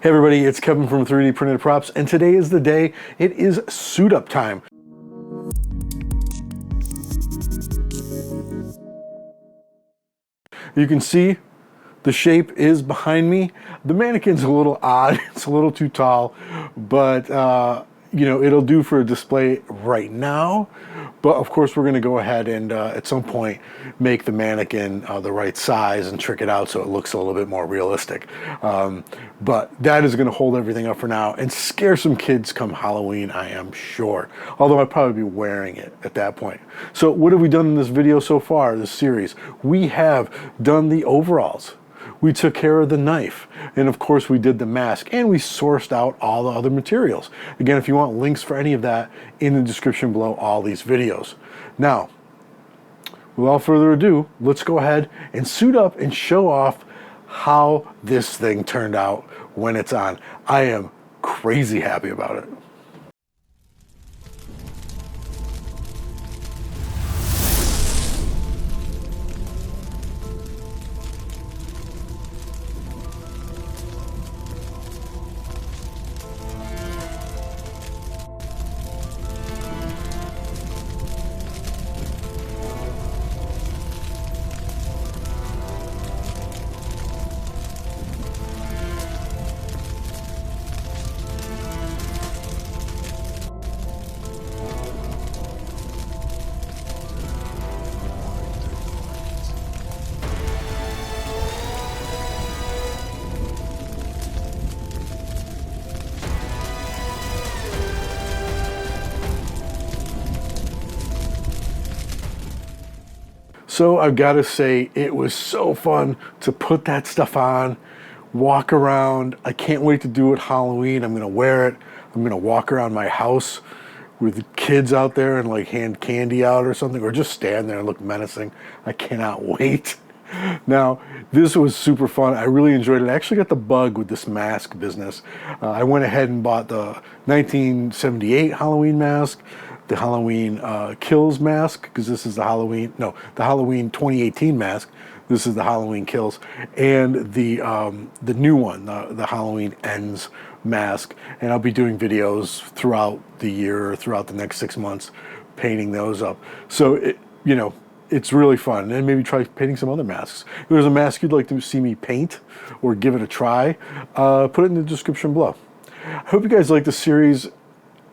Hey everybody, it's Kevin from 3D Printed Props, and today is the day. It is suit up time. You can see the shape is behind me. The mannequin's a little odd, it's a little too tall, but you know, it'll do for a display right now. But of course, we're gonna go ahead and at some point make the mannequin the right size and trick it out so it looks a little bit more realistic. But that is gonna hold everything up for now and scare some kids come Halloween, I am sure. Although I'd probably be wearing it at that point. So what have we done in this video so far, this series? We have done the overalls. We took care of the knife, and of course we did the mask, and we sourced out all the other materials. Again, if you want links for any of that, in the description below all these videos. Now, without further ado, let's go ahead and suit up and show off how this thing turned out when it's on. I am crazy happy about it. So I've got to say, it was so fun to put that stuff on, walk around. I can't wait to do it Halloween. I'm gonna wear it. I'm gonna walk around my house with kids out there and like hand candy out or something, or just stand there and look menacing. I cannot wait. Now, this was super fun. I really enjoyed it. I actually got the bug with this mask business. I went ahead and bought the 1978 Halloween mask, the Halloween Kills mask, because this is the Halloween 2018 mask. This is the Halloween Kills, and the new one, the Halloween Ends mask. And I'll be doing videos throughout the year, or throughout the next 6 months, painting those up. So, you know, it's really fun, and maybe try painting some other masks. If there's a mask you'd like to see me paint or give it a try, put it in the description below. I hope you guys like the series.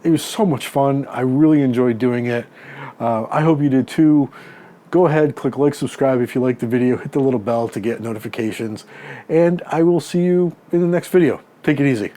It was so much fun. I really enjoyed doing it. I hope you did too. Go ahead, click like, subscribe if you liked the video, hit the little bell to get notifications, and I will see you in the next video. Take it easy.